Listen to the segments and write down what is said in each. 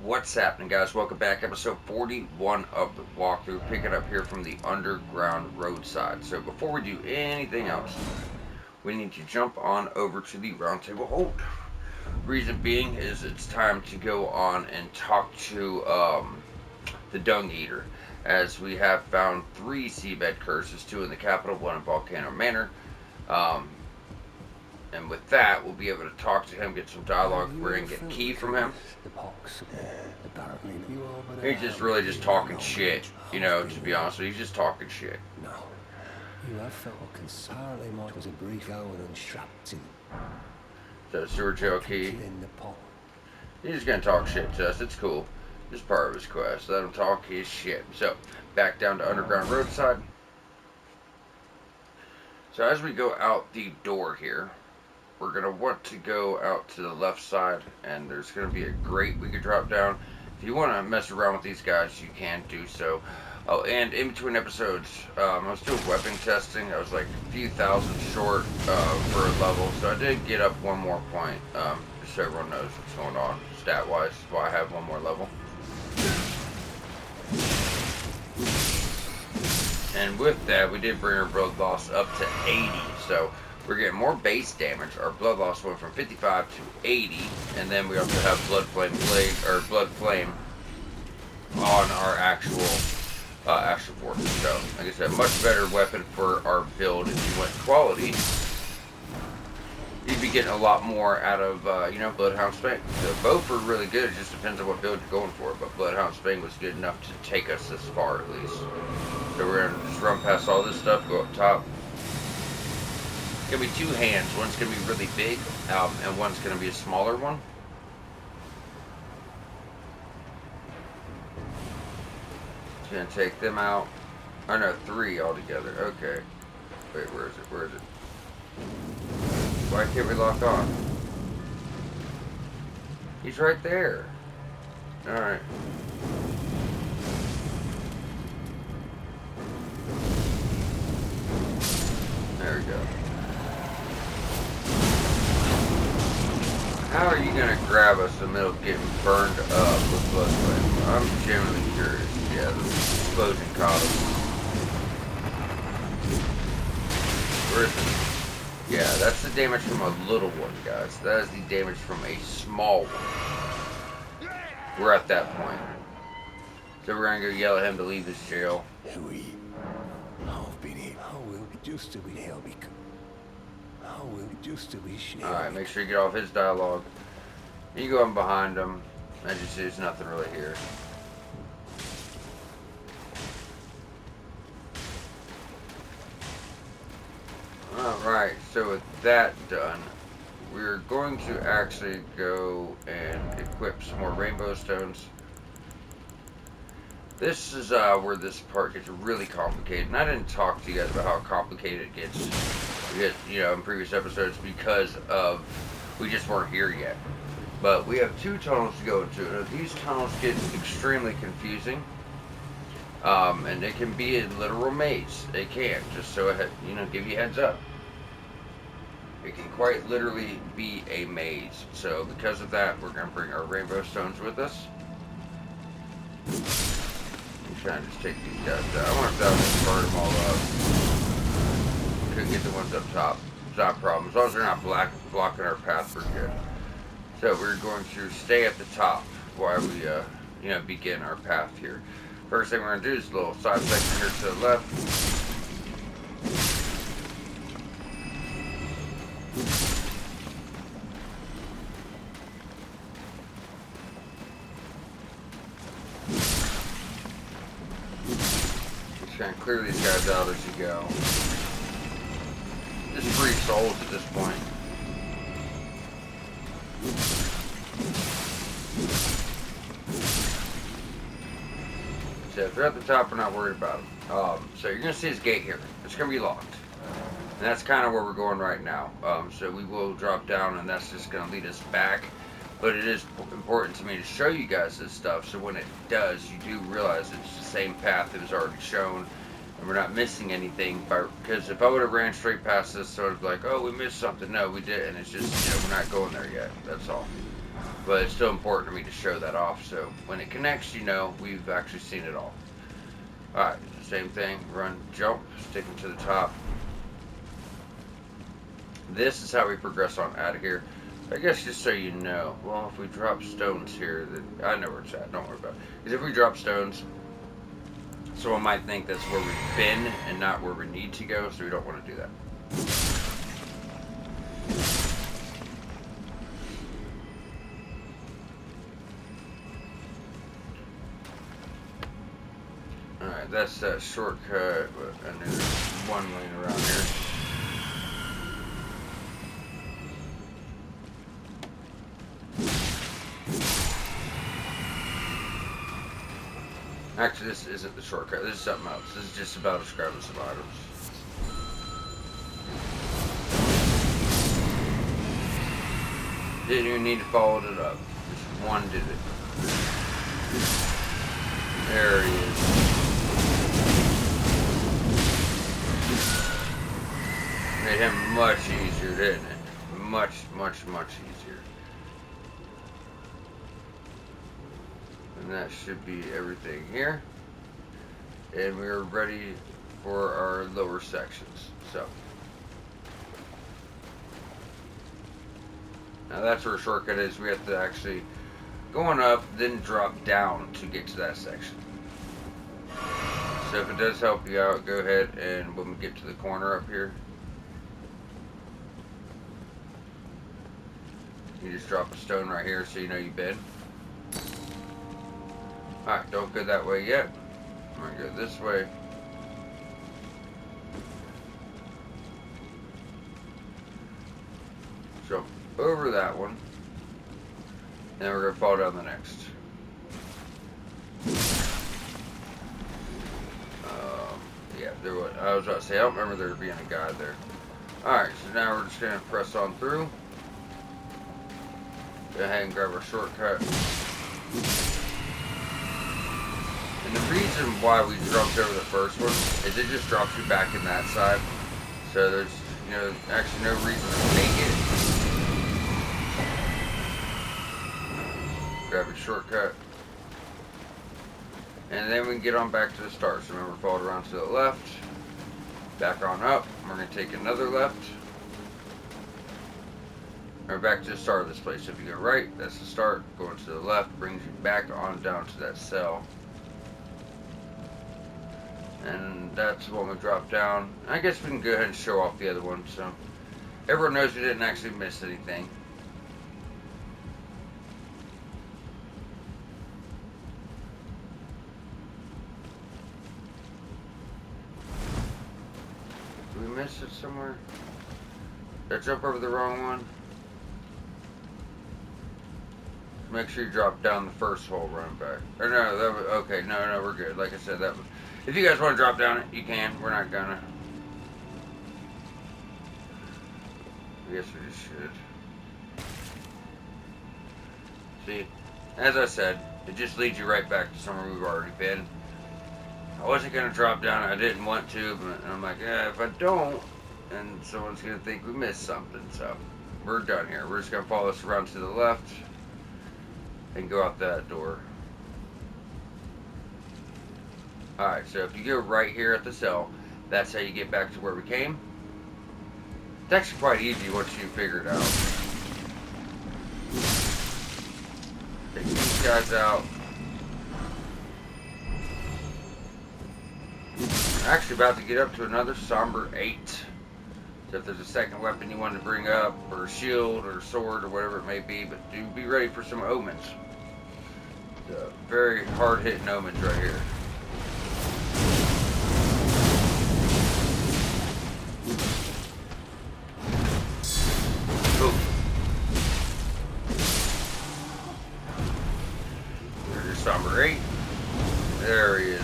What's happening, guys? Welcome back. Episode 41 of the walkthrough. Pick it up here from the underground roadside. So before we do anything else, we need to jump on over to the roundtable hold. Reason being is it's time to go on and talk to the Dung Eater, as we have found three seabed curses, two in the capital, one in Volcano Manor. Um, and with that, we'll be able to talk to him, get some dialogue. We're going to get key from him. He's just really just talking shit, you know, to be honest with you. He's just talking shit. No. You have felt entirely more was a brief hour and strapped in. So, sewer jail key. He's just going to talk shit to us. It's cool. This part of his quest. Let him talk his shit. So, back down to underground roadside. So, as we go out the door here, we're going to want to go out to the left side, and there's going to be a grate we could drop down. If you want to mess around with these guys, you can do so. Oh, and in between episodes, I was doing weapon testing. I was like a few thousand short for a level, so I did get up one more point, just so everyone knows what's going on stat-wise. That's why I have one more level. And with that, we did bring our blood loss up to 80, so we're getting more base damage. Our blood loss went from 55 to 80, and then we also have blood flame on our actual forces. So, like I said, much better weapon for our build. If you went quality, you'd be getting a lot more out of Bloodhound Spang. So both are really good. It just depends on what build you're going for. But Bloodhound Spang was good enough to take us this far at least. So we're gonna just run past all this stuff, go up top. It's gonna be two hands. One's gonna be really big, and one's gonna be a smaller one. It's gonna take them out. Oh no, three altogether. Okay. Wait, where is it? Where is it? Why can't we lock on? He's right there. Alright. There we go. How are you gonna grab us in the middle of getting burned up with blood flame? I'm genuinely curious. Yeah, the explosion caught him. Where is it? Yeah, that's the damage from a little one, guys. That is the damage from a small one. We're at that point. So we're gonna go yell at him to leave this jail. How will it used to be Helbig? How will it used to be? Alright, make sure you get off his dialogue. You go in behind him. As you see, there's nothing really here. Alright, so with that done, we're going to actually go and equip some more rainbow stones. This is where this part gets really complicated, and I didn't talk to you guys about how complicated it gets, in previous episodes because of we just weren't here yet. But we have two tunnels to go into, and these tunnels get extremely confusing. And it can be a literal maze. It can, just so it, give you a heads up. It can quite literally be a maze. So because of that, we're going to bring our rainbow stones with us. I'm trying to just take these guys down. I wonder if that will burn them all up. Couldn't get the ones up top. It's not a problem. As long as they're not blocking our path, we're good. So we're going to stay at the top while we, begin our path here. First thing we're going to do is a little side section here to the left. Just trying to clear these guys out as you go. Just free souls at this point. So if they're at the top, we're not worried about them. So you're going to see his gate here. It's going to be locked. And that's kind of where we're going right now. So we will drop down, and that's just going to lead us back. But it is important to me to show you guys this stuff, so when it does, you do realize it's the same path that was already shown, and we're not missing anything. Because if I would have ran straight past this, sort of like, oh, we missed something. No, we didn't. It's just, we're not going there yet. That's all. But it's still important to me to show that off, so when it connects, you know we've actually seen it all. Alright, same thing, run, jump, sticking to the top. This is how we progress on out of here. I guess just so you know, well, if we drop stones here, then I know where it's at, don't worry about it. Because if we drop stones, someone might think that's where we've been and not where we need to go, so we don't want to do that. Alright, that's that shortcut, but I knew there's one lane around here. Actually, this isn't the shortcut. This is something else. This is just about describing some items. Didn't even need to follow it up. Just one did it. There he is. Made him much easier, didn't it? Much, much, much easier. And that should be everything here. And we're ready for our lower sections. So now that's where a shortcut is. We have to actually go on up, then drop down to get to that section. So if it does help you out, go ahead and when we get to the corner up here, you just drop a stone right here so you know you've been. Alright, don't go that way yet. I'm going to go this way. Jump over that one. And we're going to fall down the next. Yeah, there was. I was about to say, I don't remember there being a guy there. Alright, so now we're just going to press on through. Go ahead and grab our shortcut. And the reason why we jumped over the first one is it just drops you back in that side. So there's, actually no reason to make it. Grab a shortcut. And then we can get on back to the start. So remember, followed around to the left. Back on up. We're going to take another left. We're back to the start of this place. So if you go right, that's the start. Going to the left brings you back on down to that cell. And that's when we drop down. I guess we can go ahead and show off the other one, so everyone knows we didn't actually miss anything. Did we miss it somewhere? Did I jump over the wrong one? Make sure you drop down the first hole, run back. Or no, that was, okay, no, we're good. Like I said, that was. If you guys want to drop down it, you can. We're not gonna. I guess we just should. See, as I said, it just leads you right back to somewhere we've already been. I wasn't gonna drop down. I didn't want to, but I'm like, if I don't, and someone's gonna think we missed something. So we're done here. We're just gonna follow this around to the left and go out that door. Alright, so if you go right here at the cell, that's how you get back to where we came. It's actually quite easy once you figure it out. Take these guys out. We're actually about to get up to another somber 8. So if there's a second weapon you want to bring up, or a shield, or a sword, or whatever it may be, but do be ready for some omens. Very hard-hitting omens right here. There's somber 8. There he is.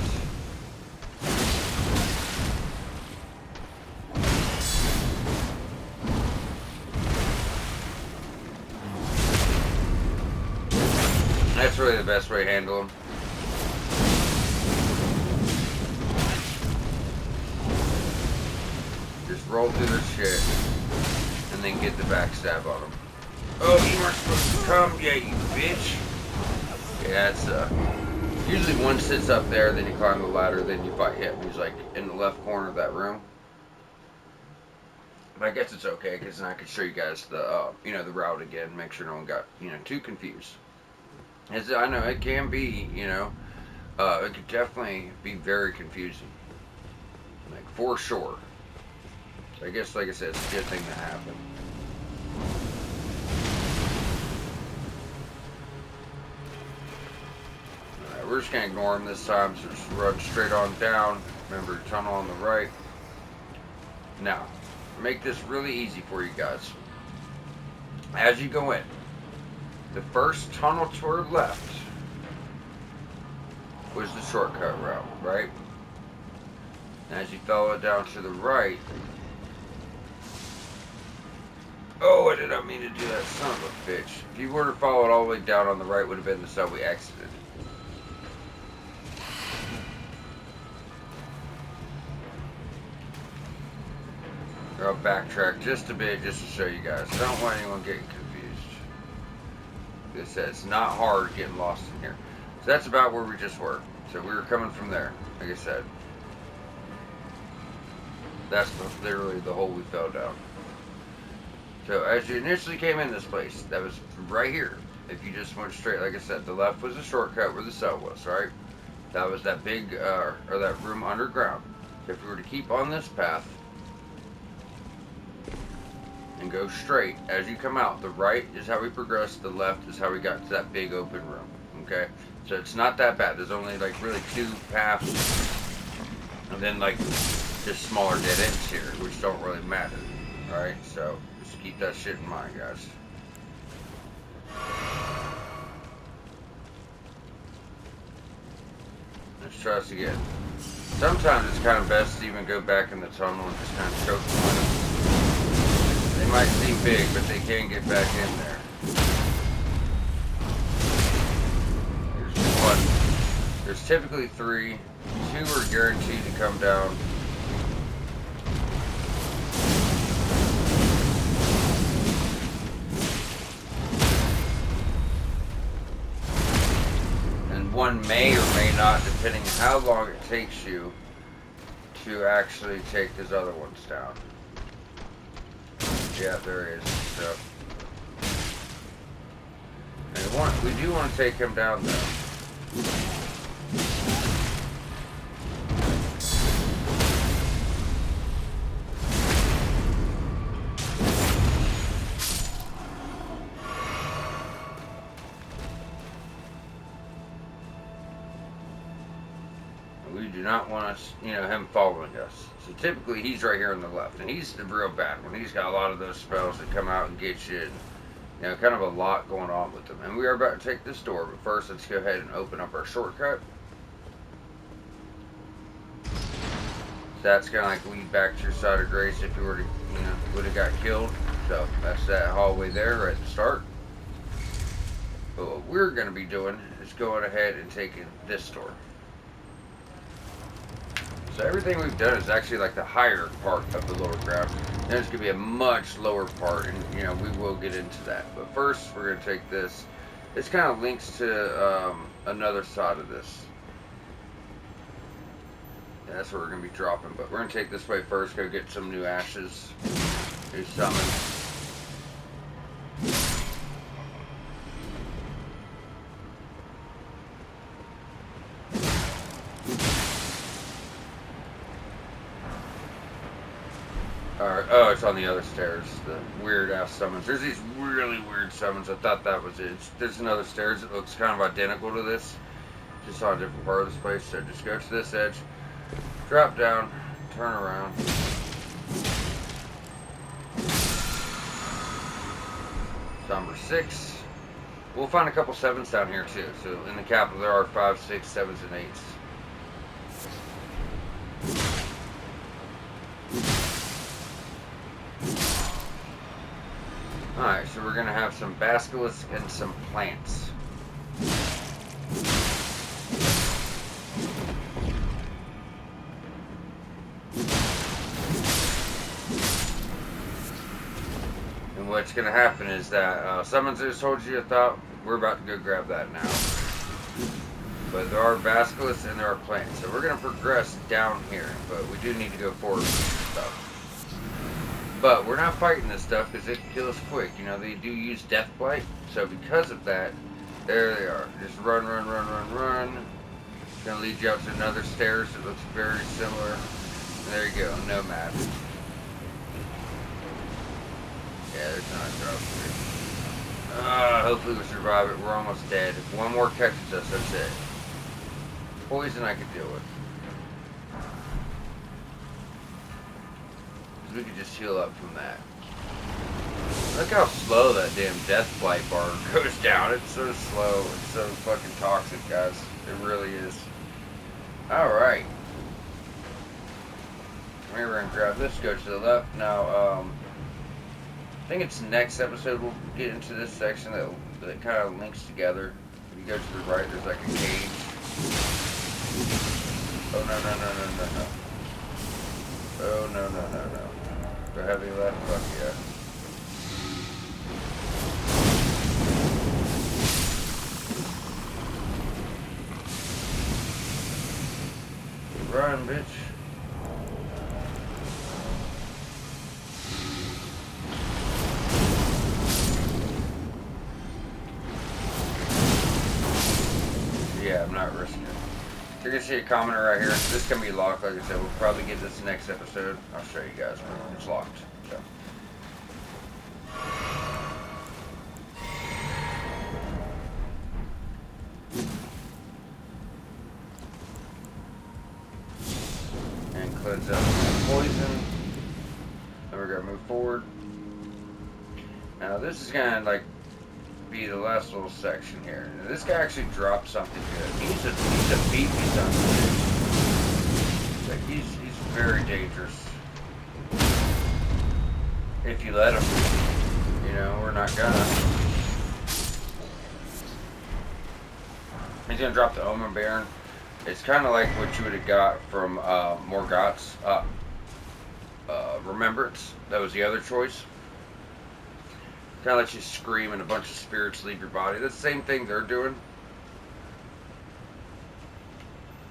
That's really the best way to handle them. Just roll through their shit and then get the backstab on them. Oh, you weren't supposed to come? Yeah, you bitch. Yeah, it's, usually one sits up there, then you climb the ladder, then you fight him. He's, like, in the left corner of that room. But I guess it's okay, because then I can show you guys the, the route again, make sure no one got, too confused. As I know, it can be, it could definitely be very confusing. Like, for sure. So I guess, like I said, it's a good thing to happen. Alright, we're just going to ignore him this time, so just run straight on down. Remember, tunnel on the right. Now, make this really easy for you guys. As you go in, the first tunnel to our left was the shortcut route, right? And as you follow it down to the right, oh, I did not mean to do that, son of a bitch. If you were to follow it all the way down on the right, would have been the cell we exited. I'll backtrack just a bit just to show you guys. I don't want anyone getting confused. Like I said, it's not hard getting lost in here. So that's about where we just were. So we were coming from there, like I said. That's literally the hole we fell down. So as you initially came in this place, that was right here. If you just went straight, like I said, the left was a shortcut where the cell was, right? That was that big, or that room underground. So if we were to keep on this path, and go straight, as you come out, the right is how we progressed, the left is how we got to that big open room, okay? So it's not that bad. There's only like really two paths, and then like just smaller dead ends here, which don't really matter, alright? So just keep that shit in mind, guys. Let's try this again. Sometimes it's kind of best to even go back in the tunnel and just kind of choke them. They might seem big, but they can get back in there. There's one. There's typically 3. 2 are guaranteed to come down. And 1 may or may not, depending on how long it takes you to actually take those other ones down. Yeah, there is. So, and we do want to take him down though. We do not want us, him following us. So typically he's right here on the left, and he's the real bad one. He's got a lot of those spells that come out and get you, and, kind of a lot going on with them. And we are about to take this door, but first let's go ahead and open up our shortcut. So that's gonna like lead back to your side of grace if you were to, would have got killed. So that's that hallway there right at the start. But what we're gonna be doing is going ahead and taking this door. So everything we've done is actually like the higher part of the lower ground. There's going to be a much lower part, and we will get into that. But first, we're going to take this. This kind of links to another side of this. And that's where we're going to be dropping. But we're going to take this way first, go get some new ashes, new summons. Oh, it's on the other stairs. The weird ass summons. There's these really weird summons. I thought that was it. There's another stairs that looks kind of identical to this, just on a different part of this place. So just go to this edge, drop down, turn around. Number 6. We'll find a couple 7s down here too. So in the capital there are 5, 6, 7s, and 8s. Alright, so we're going to have some basilisks and some plants. what's going to happen is that someone's just told you a thought. We're about to go grab that now. But there are basilisks and there are plants. So we're going to progress down here. But we do need to go forward with stuff. But we're not fighting this stuff because it can kill us quick. You know, they do use death blight. So because of that, there they are. Just run, run, run, run, run. It's going to lead you out to another stairs that looks very similar. And there you go, Nomad. Yeah, there's not a drop here. Hopefully we survive it. We're almost dead. If one more catches us, that's it. Poison I could deal with. We could just heal up from that. Look how slow that damn death blight bar goes down. It's so slow. It's so fucking toxic, guys. It really is. Alright. Maybe we're gonna grab this, go to the left. Now, I think it's next episode we'll get into this section that kind of links together. If you go to the right, there's like a cage. Oh, no, no, no, no, no, no. Oh, no, no, no, no. The heavy left, fuck yeah. Run, bitch. Yeah, I'm not risking it. You're gonna see a commenter right here. This can be locked, like I said. We'll probably get this next episode. I'll show you guys when it's locked. So. And cleanse out the poison. Then we're gonna move forward. Now this is gonna like be the last little section here. Now, this guy actually dropped something good. He's a beefy son of a bitch. Like he's very dangerous. If you let him. You know, we're not gonna. He's gonna drop the Omen Baron. It's kind of like what you would have got from Morgoth's Remembrance. That was the other choice. Kind of lets you scream and a bunch of spirits leave your body. That's the same thing they're doing.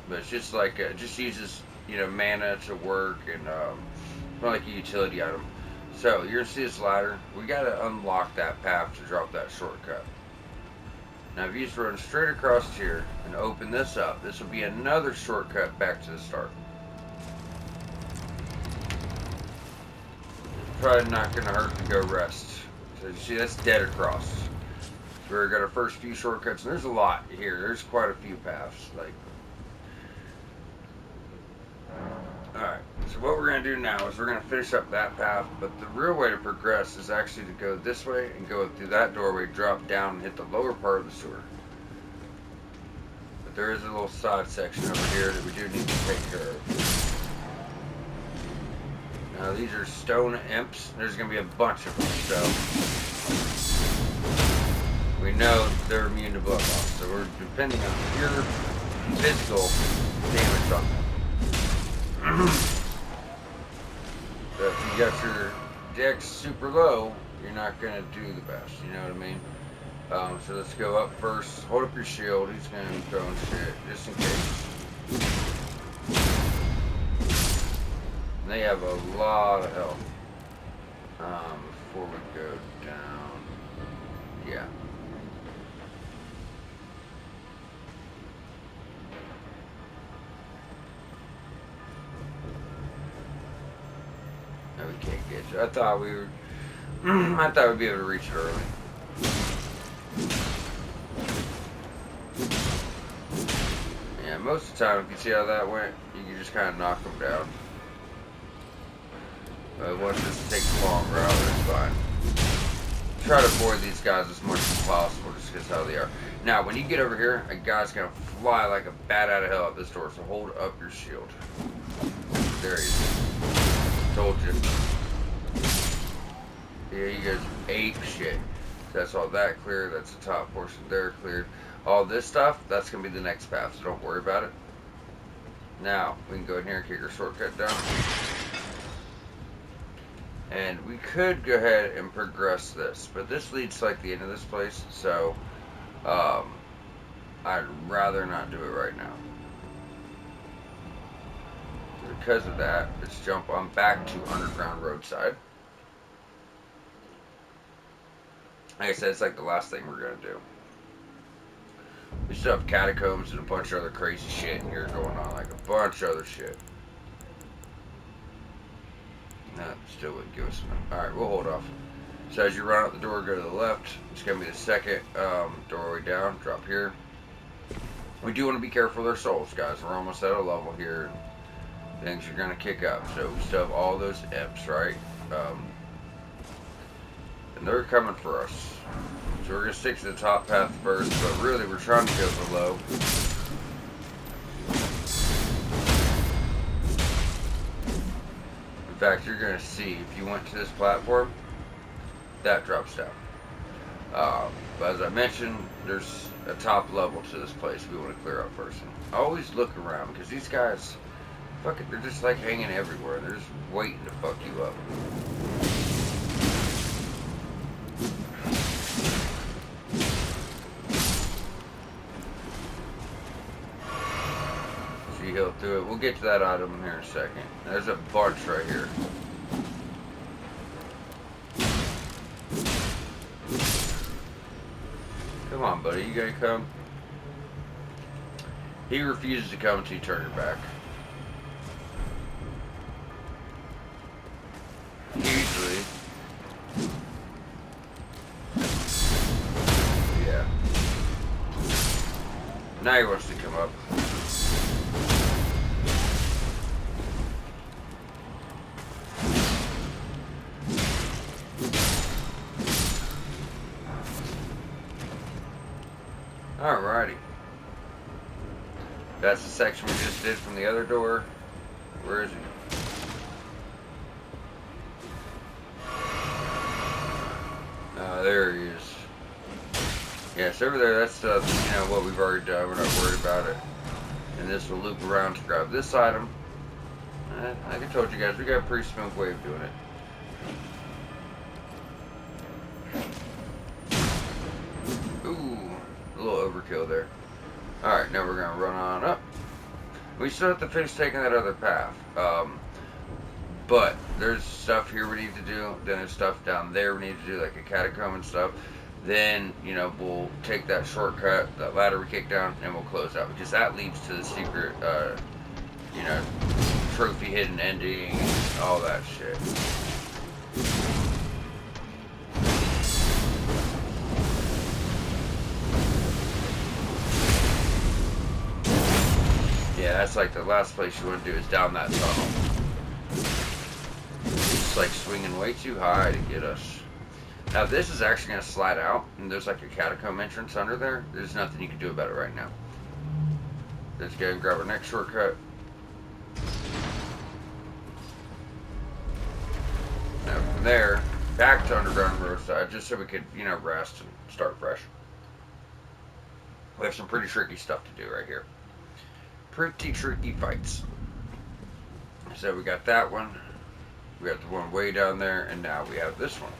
But it's just like, it just uses, you know, mana to work and not like a utility item. So, you're going to see this ladder. We got to unlock that path to drop that shortcut. Now, if you just run straight across here and open this up, this will be another shortcut back to the start. Probably not going to hurt to go rest. So you see that's dead across. So we got our first few shortcuts, and there's a lot here. There's quite a few paths. Like, alright, so what we're going to do now is we're going to finish up that path, but the real way to progress is actually to go this way and go through that doorway, drop down, and hit the lower part of the sewer. But there is a little side section over here that we do need to take care of. Now these are stone imps. There's going to be a bunch of them, so we know they're immune to blood loss. So we're depending on pure physical damage on them. So if you got your dex super low, you're not going to do the best. You know what I mean? So let's go up first. Hold up your shield. He's going to be throwing shit just in case. They have a lot of health. Before we go down, yeah. No, we can't get you. I thought we were. I thought we'd be able to reach it early. Yeah, most of the time, if you see how that went, you can just kind of knock them down. Once this takes longer, it's fine. Try to avoid these guys as much as possible just because how they are. Now, when you get over here, a guy's going to fly like a bat out of hell at this door, so hold up your shield. There he is. Told you. Yeah, you guys ape shit. That's all that clear. That's the top portion there cleared. All this stuff, that's going to be the next path, so don't worry about it. Now, we can go in here and kick our shortcut down. And we could go ahead and progress this, but this leads to like the end of this place, so I'd rather not do it right now. Because of that, let's jump on back to underground roadside. Like I said, it's like the last thing we're gonna do. We still have catacombs and a bunch of other crazy shit in here going on, like a bunch of other shit. No, still wouldn't give us enough. Alright, we'll hold off. So as you run out the door, go to the left. It's going to be the second doorway down. Drop here. We do want to be careful with our souls, guys. We're almost at a level here. Things are going to kick up. So we still have all those imps, right? And they're coming for us. So we're going to stick to the top path first. But really, we're trying to go below. In fact, you're going to see, if you went to this platform, that drops down. But as I mentioned, there's a top level to this place we want to clear up first. And always look around, because these guys, fuck it, they're just like hanging everywhere. They're just waiting to fuck you up. So you heal through it. We'll get to that item here in a second. There's a bunch right here. Come on, buddy, you gotta come. He refuses to come until you turn your back. Usually. Yeah. Now he wants to come up. Alrighty. That's the section we just did from the other door. Where is he? There he is. Yes, over there, that's what we've already done. We're not worried about it. And this will loop around to grab this item. Like I told you guys, we got a pretty smooth way of doing it. Ooh, a little overkill there. Alright, now we're going to run on up. We still have to finish taking that other path. But there's stuff here we need to do. Then there's stuff down there we need to do, like a catacomb and stuff. Then, we'll take that shortcut, that ladder we kicked down, and we'll close out. Because that leads to the secret, trophy hidden ending, and all that shit. Yeah, that's like the last place you want to do is down that tunnel. It's like swinging way too high to get us. Now this is actually going to slide out, and there's like a catacomb entrance under there. There's nothing you can do about it right now. Let's go and grab our next shortcut. Now from there, back to underground roadside, just so we could, rest and start fresh. We have some pretty tricky stuff to do right here. Pretty tricky fights. So we got that one. We got the one way down there, and now we have this one.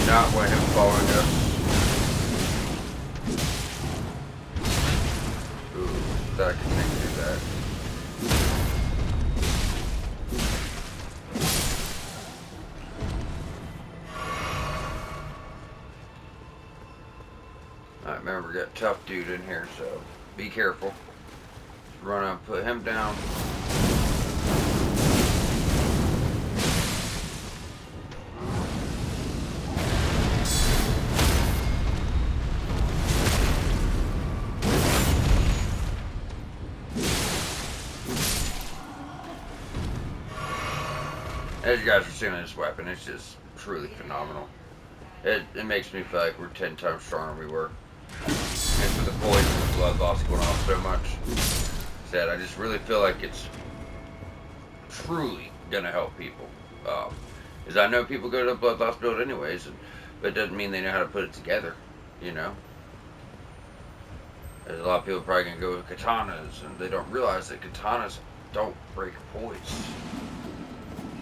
Not want him following us. Ooh, thought I could do that. Alright, remember we got tough dude in here, so be careful. Run up, put him down. As you guys are seeing this weapon, it's just truly phenomenal. It makes me feel like we're 10 times stronger than we were. And for the poison and the blood loss going off so much, said I just really feel like it's truly gonna help people. Because I know people go to the blood loss build anyways, but it doesn't mean they know how to put it together. There's a lot of people probably gonna go with katanas, and they don't realize that katanas don't break poise.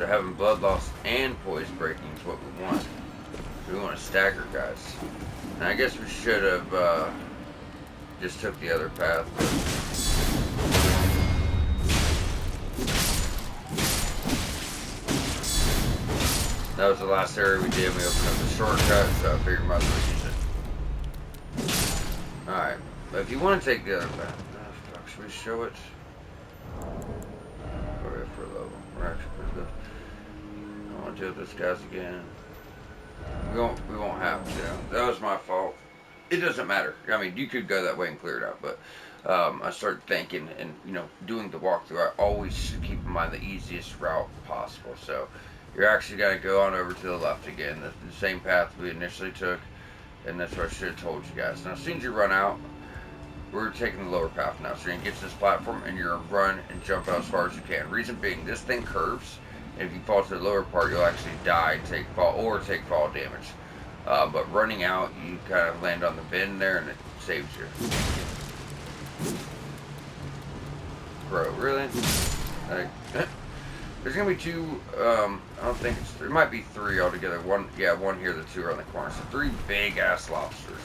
So having blood loss and poise breaking is what we want. So we want to stagger guys. And I guess we should have just took the other path. That was the last area we did. We opened up the shortcut, so I figured we might as well use it. Alright, but if you want to take the other path, should we show it? Or for a level. We're actually pretty good. I don't want to deal with this guys again. We won't have to. That was my fault. It doesn't matter. I mean, you could go that way and clear it out, but I started thinking and, doing the walkthrough, I always should keep in mind the easiest route possible. So you're actually going to go on over to the left again, the same path we initially took, and that's what I should have told you guys. Now, as soon as you run out, we're taking the lower path now. So you're going to get to this platform, and you're going to run and jump out as far as you can. Reason being, this thing curves, and if you fall to the lower part, you'll actually die and take fall damage. But running out, you kind of land on the bend there, and it saves you. Bro, really? Like, there's gonna be two. I don't think it's three. It might be three altogether. One here. The two are on the corner. So 3 big ass lobsters.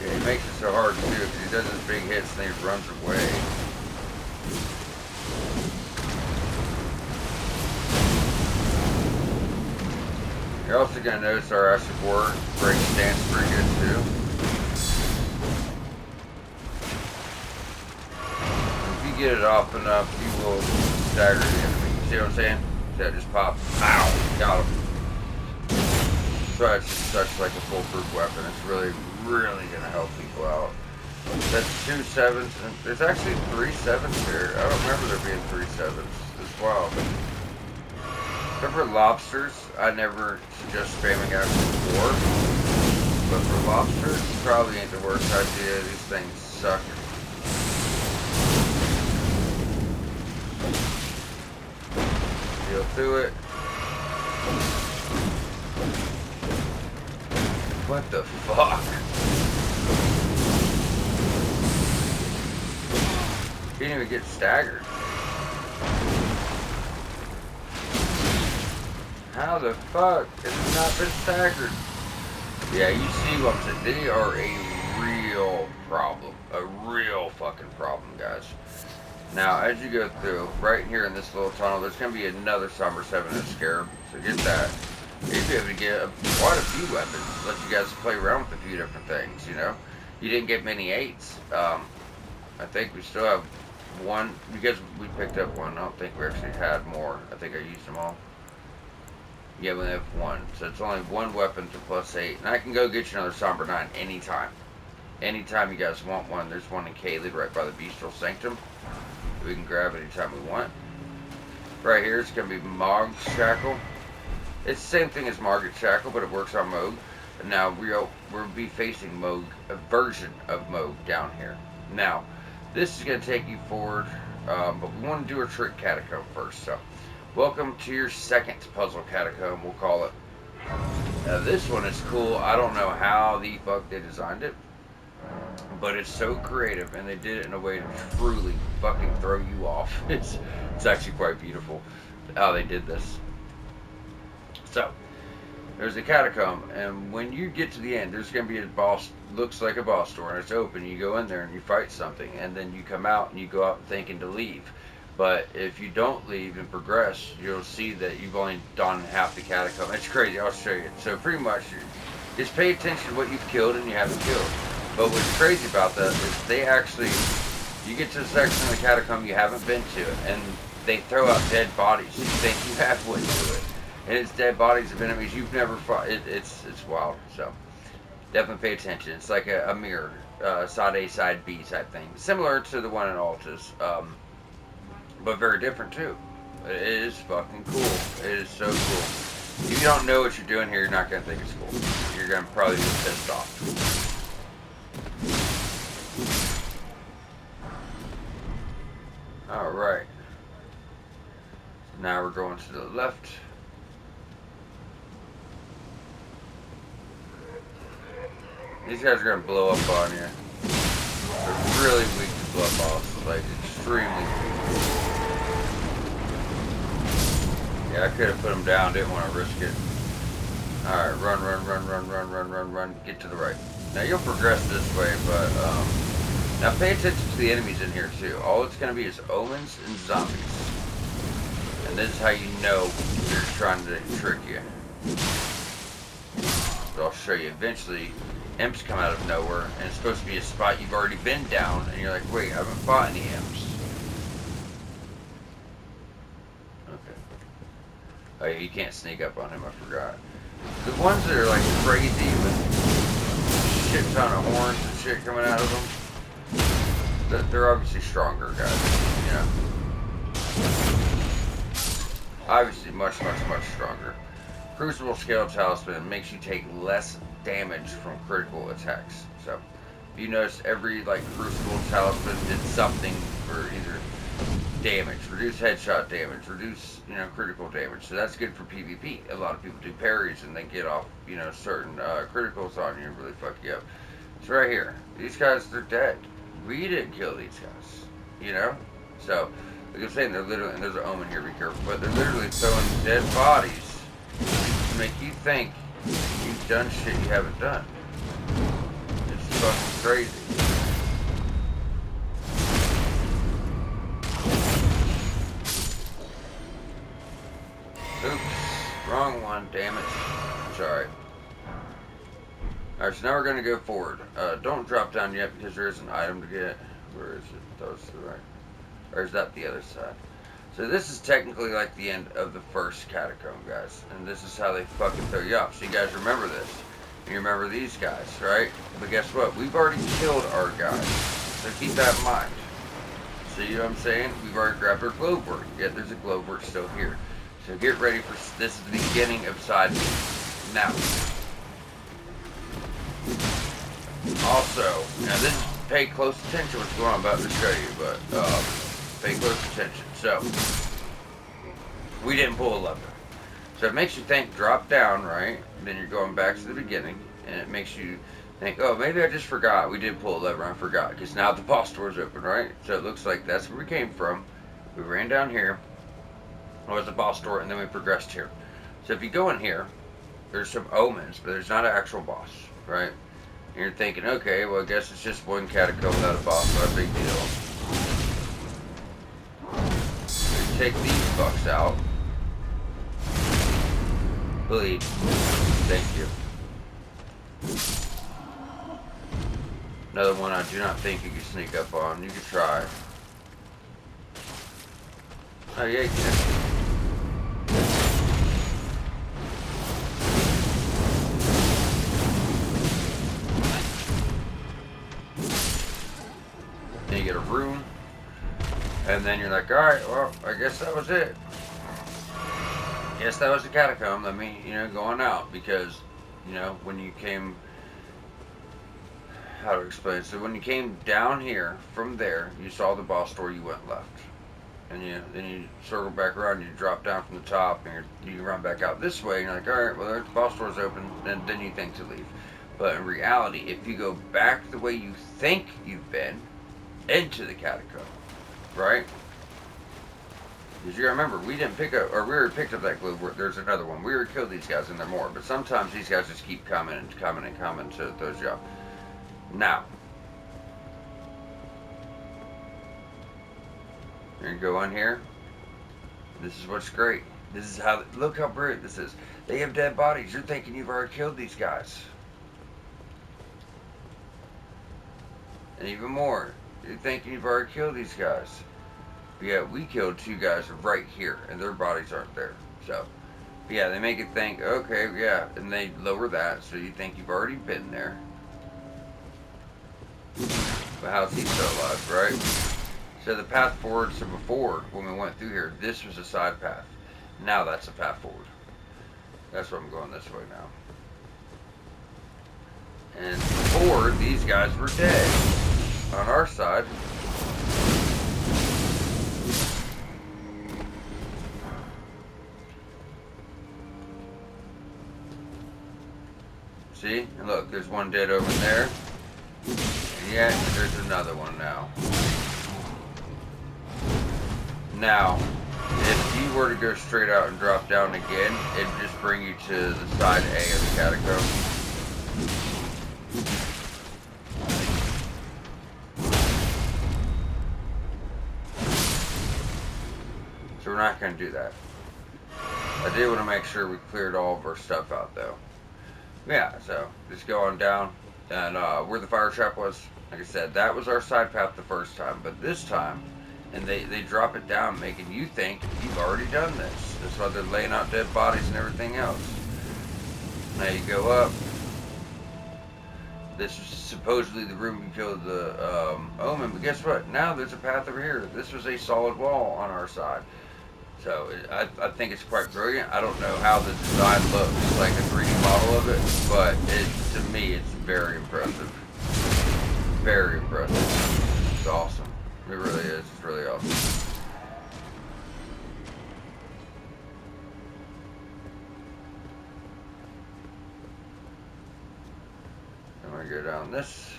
Yeah, he makes it so hard to do because he does his big hits and then he runs away. You're also going to notice our actual break stance pretty good too. If you get it off enough, you will stagger the enemy. See what I'm saying? That just popped. Ow! Got him. So it's just such like a foolproof weapon. It's really, really going to help people out. That's 2 7s. And there's actually 3 7s here. I don't remember there being 3 7s. It's wild. For lobsters, I never suggest spamming after 4. But for lobsters, probably ain't the worst idea. These things suck. Deal through it. What the fuck? Can't even get staggered. How the fuck has it not been staggered? Yeah, you see what I'm saying? They are a real problem. A real fucking problem, guys. Now, as you go through, right here in this little tunnel, there's going to be another Somber 7 and Scarab. So get that. You'll be able to get quite a few weapons. Let you guys play around with a few different things, You didn't get many 8s. I think we still have one, because we picked up one. I don't think we actually had more. I think I used them all. Yeah, we only have 1. So it's only 1 weapon to +8. And I can go get you another Somber 9 anytime. Anytime you guys want one. There's one in Caelid right by the Bestial Sanctum. We can grab anytime we want. Right here it's going to be Mog's Shackle. It's the same thing as Margaret's Shackle, but it works on Moog. And now we'll be facing Moog, a version of Moog down here. Now, this is going to take you forward, but we want to do a trick catacomb first. So, welcome to your second puzzle catacomb, we'll call it. Now, this one is cool. I don't know how the fuck they designed it, but it's so creative, and they did it in a way to truly fucking throw you off. It's actually quite beautiful how they did this. So, there's a catacomb, and when you get to the end, there's going to be a boss, looks like a boss door, and it's open. You go in there and you fight something, and then you come out and you go out thinking to leave. But if you don't leave and progress, you'll see that you've only done half the catacomb. It's crazy. I'll show you. So pretty much, just pay attention to what you've killed and you haven't killed. But what's crazy about that is they actually, you get to a section of the catacomb you haven't been to, and they throw out dead bodies. You think you have went to it. And it's dead bodies of enemies you've never fought. It's wild. So definitely pay attention. It's like a mirror, side A, side B type thing, similar to the one in Altus, but very different too. It is fucking cool. It is so cool. If you don't know what you're doing here, you're not gonna think it's cool. You're gonna probably be pissed off. All right. Now we're going to the left. These guys are going to blow up on you. They're really weak to blood balls. Like, extremely weak. Yeah, I could have put him down. Didn't want to risk it. Alright, run, run, run, run, run, run, run, run. Get to the right. Now, you'll progress this way, but, now pay attention to the enemies in here, too. All it's going to be is omens and zombies. And this is how you know they're trying to trick you. But I'll show you. Eventually, imps come out of nowhere, and it's supposed to be a spot you've already been down, and you're like, wait, I haven't fought any imps. Okay. Oh yeah, you can't sneak up on him, I forgot. The ones that are like crazy with shit ton of horns and shit coming out of them, they're obviously stronger guys, you know? Obviously much, much, much stronger. Crucible Scale Talisman makes you take less damage from critical attacks. So, if you notice, every like Crucible Talisman did something for either damage, reduce headshot damage, reduce, you know, critical damage. So that's good for PvP. A lot of people do parries and they get off, you know, certain criticals on you and really fuck you up. It's right here. These guys, they're dead. We didn't kill these guys, you know? So, like I'm saying, they're literally, and there's an omen here, be careful, but they're literally throwing dead bodies to make you think you've done shit you haven't done. It's fucking crazy. Oops, wrong one, damn it. Sorry. Alright, so now we're going to go forward. Don't drop down yet because there is an item to get. Where is it? That was to the right. Or is that the other side? So this is technically like the end of the first catacomb, guys. And this is how they fucking throw you off. So you guys remember this. You remember these guys, right? But guess what? We've already killed our guys. So keep that in mind. See what I'm saying? We've already grabbed our globe work. Yet there's a globe work still here. So get ready for, this is the beginning of side B. Now. Also, now this, pay close attention to what's going on. I'm about to show you, but pay close attention. So, we didn't pull a lever. So it makes you think, drop down, right? And then you're going back to the beginning, and it makes you think, oh, maybe I just forgot. We did pull a lever, I forgot, because now the boss door's open, right? So it looks like that's where we came from. We ran down here. There was the boss door, and then we progressed here. So if you go in here, there's some omens, but there's not an actual boss, right? And you're thinking, okay, well, I guess it's just one catacomb without a boss, not a big deal. So you take these fucks out. Bleed. Thank you. Another one I do not think you can sneak up on. You can try. Oh, yeah, you can. Then you get a room, and then you're like, alright, well, I guess that was it. Guess that was the catacomb. Let me, go on out, because, when you came, how to explain it? So when you came down here, from there, you saw the boss door, you went left. And then you circle back around, you drop down from the top, and you run back out this way, and you're like, alright, well, the boss door's open, and then you think to leave. But in reality, if you go back the way you think you've been, into the catacomb, right? Because you remember, we didn't pick up, or we already picked up that globe. There's another one. We already killed these guys, and there are more. But sometimes these guys just keep coming and coming and coming to those jobs. Now, you go in here. This is what's great. This is how, look how brilliant this is. They have dead bodies. You're thinking you've already killed these guys. And even more, you're thinking you've already killed these guys. But yeah, we killed two guys right here, and their bodies aren't there. So, yeah, they make it think, okay, yeah, and they lower that, so you think you've already been there. But how's he still alive, right? So the path forward, so before, when we went through here, this was a side path. Now that's a path forward. That's why I'm going this way now. And before, these guys were dead. On our side. See? And look, there's one dead over there. And yet, there's another one now. Now, if you were to go straight out and drop down again, it'd just bring you to the side A of the catacomb. So we're not going to do that. I did want to make sure we cleared all of our stuff out though. Yeah, so just go on down. And where the fire trap was, like I said, that was our side path the first time. But this time, and they drop it down, making you think you've already done this. That's why they're laying out dead bodies and everything else. Now you go up. This is supposedly the room you killed the omen, but guess what? Now there's a path over here. This was a solid wall on our side. So I think it's quite brilliant. I don't know how the design looks, like a 3D model of it, but to me it's very impressive. Very impressive. It's awesome. It really is. It's really awesome. I'm going to go down this.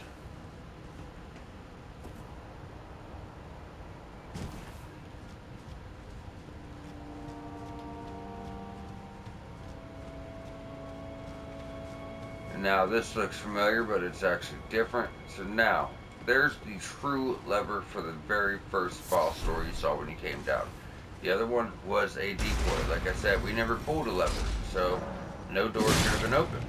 And now this looks familiar, but it's actually different. So now, there's the true lever for the very first boss story you saw when you came down. The other one was a decoy. Like I said, we never pulled a lever, so no door should have been open.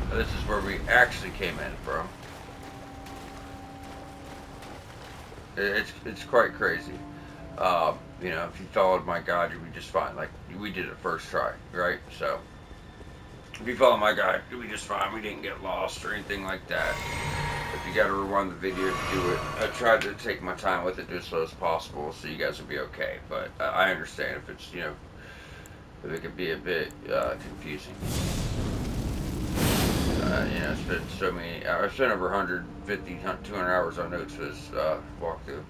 Now this is where we actually came in from. It's quite crazy. You know, if you followed my guide, you'd be just fine. Like, we did it first try, right? So, if you follow my guide, you'll be just fine. We didn't get lost or anything like that. If you gotta rewind the video to do it, I tried to take my time with it as slow as possible so you guys will be okay. But I understand if it's, you know, if it could be a bit confusing. You know, I spent so many hours. I spent over 150, 200 hours on notes for this walkthrough.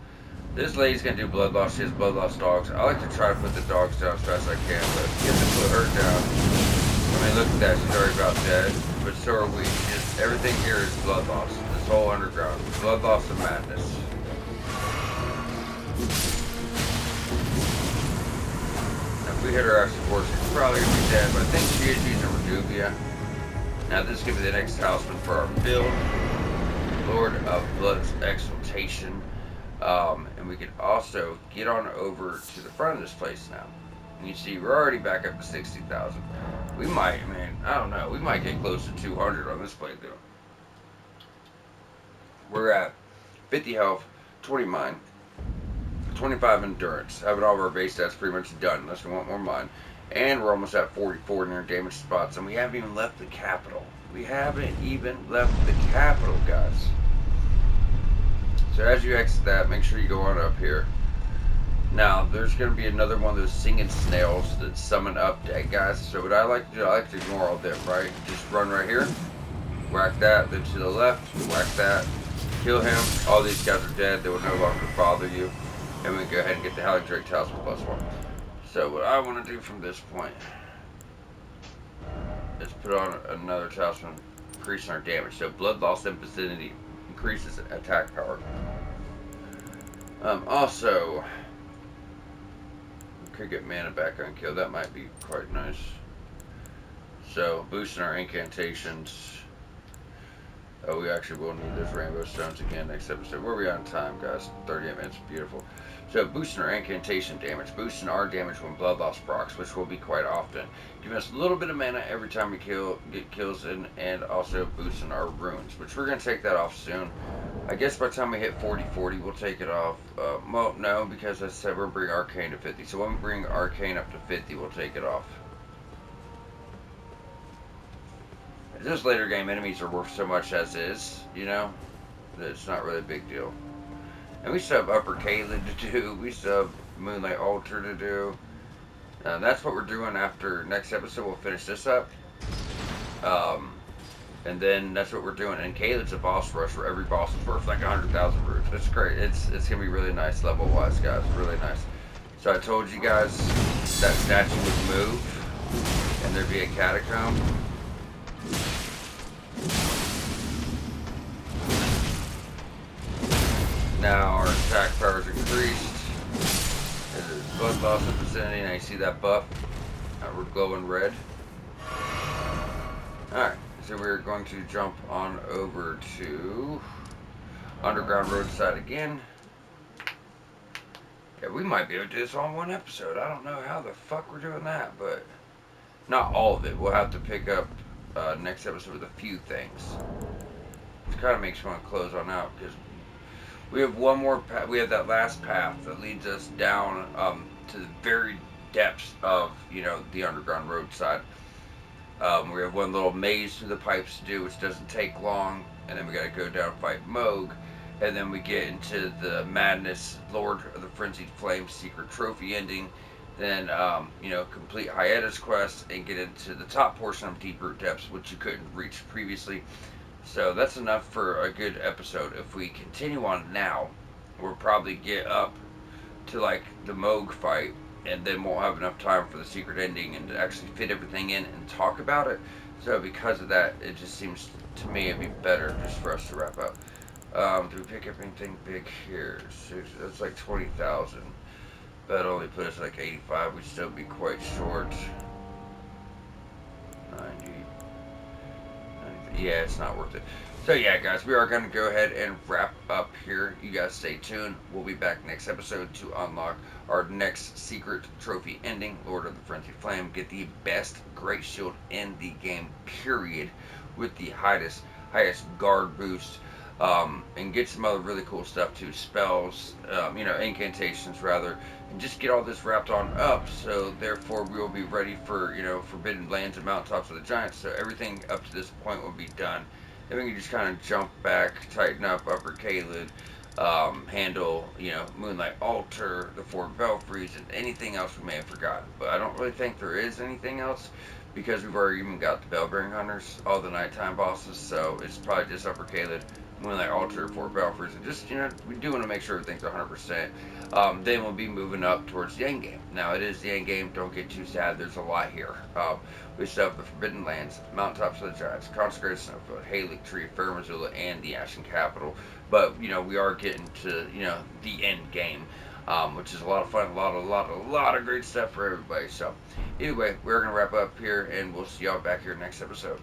This lady's gonna do blood loss. She has blood loss dogs. I like to try to put the dogs down as fast as I can, but you have to put her down. I mean, look at that. She's already about dead, but so are we. Just everything here is blood loss. This whole underground, blood loss and madness. Now, if we hit her actual force, she's probably gonna be dead, but I think she is using Reduvia. Now, this is gonna be the next talisman for our build. Lord of Blood's Exaltation. And we could also get on over to the front of this place now. And you see, we're already back up to 60,000. We might, I don't know, we might get close to 200 on this playthrough. We're at 50 health, 20 mind, 25 endurance. Having all of our base stats pretty much done, unless we want more mind. And we're almost at 44 in our damage spots, and we haven't even left the capital. We haven't even left the capital, guys. So as you exit that, make sure you go on up here. Now, there's going to be another one of those singing snails that summon up dead guys. So what I like to do, I like to ignore all them, right? Just run right here, whack that, then to the left, whack that, kill him. All these guys are dead. They will no longer bother you. And we can go ahead and get the Howling Drake Talisman +1. So what I want to do from this point is put on another talisman, increasing our damage. So blood loss in vicinity increases attack power. Also, we could get mana back on kill. That might be quite nice. So boosting our incantations. Oh, we actually will need those rainbow stones again next episode. Where are we on time, guys? 38 minutes. Beautiful. So boosting our incantation damage, boosting our damage when blood loss procs, which will be quite often. Giving us a little bit of mana every time we get kills in, and also boosting our runes, which we're going to take that off soon. I guess by the time we hit 40-40, we'll take it off. Well, no, because I said we're bringing Arcane to 50. So when we bring Arcane up to 50, we'll take it off. Those later game enemies are worth so much as is, you know, that it's not really a big deal. And we still have Upper Caelid to do. We still have Moonlight Altar to do. That's what we're doing after next episode. We'll finish this up. And then that's what we're doing. And Caelid's a boss rush where every boss is worth like 100,000 roots. It's great. It's going to be really nice level-wise, guys. Really nice. So I told you guys that statue would move. And there'd be a catacomb. Now, Now our attack power is increased. There's blood loss in the vicinity. Now you see that buff. We're glowing red. Alright, so we're going to jump on over to Underground Roadside again. Yeah, we might be able to do this all in one episode. I don't know how the fuck we're doing that, but not all of it. We'll have to pick up next episode with a few things. It kind of makes me want to close on out because we have one more path. We have that last path that leads us down to the very depths of, the Underground Roadside. We have one little maze through the pipes to do, which doesn't take long, and then we got to go down and fight Moog, and then we get into the Madness, Lord of the Frenzied Flame secret trophy ending. Then, complete Hiatus quest and get into the top portion of Deep Root Depths, which you couldn't reach previously. So that's enough for a good episode. If we continue on now, we'll probably get up to like the Moog fight, and then won't have enough time for the secret ending and to actually fit everything in and talk about it. So because of that, it just seems to me it'd be better just for us to wrap up. Do we pick up anything big here? That's like 20,000. That only put us like 85. We'd still be quite short. 90. Yeah, it's not worth it. So yeah, guys, we are going to go ahead and wrap up here. You guys stay tuned. We'll be back next episode to unlock our next secret trophy ending, Lord of the Frenzied Flame. Get the best Great Shield in the game, period, with the highest guard boost. And get some other really cool stuff too, spells, incantations rather, and just get all this wrapped on up. So therefore, we will be ready for Forbidden Lands and Mountaintops of the Giants. So everything up to this point will be done. Then we can just kind of jump back, tighten up Upper Caelid, handle Moonlight Altar, the Four Belfries, and anything else we may have forgotten. But I don't really think there is anything else, because we've already even got the Bellbearing Hunters, all the nighttime bosses. So it's probably just Upper Caelid, Moonlight Altar, Four Belfries, and just we do want to make sure everything's 100%. Then we'll be moving up towards the end game. Now it is the end game. Don't get too sad. There's a lot here. We still have the Forbidden Lands, Mountaintops of the Giants, Consecrated Snowfield, Halig Tree, Fair Missoula, and the Ashen Capital. But we are getting to the end game, which is a lot of fun, a lot of great stuff for everybody. So anyway, we're gonna wrap up here, and we'll see y'all back here next episode.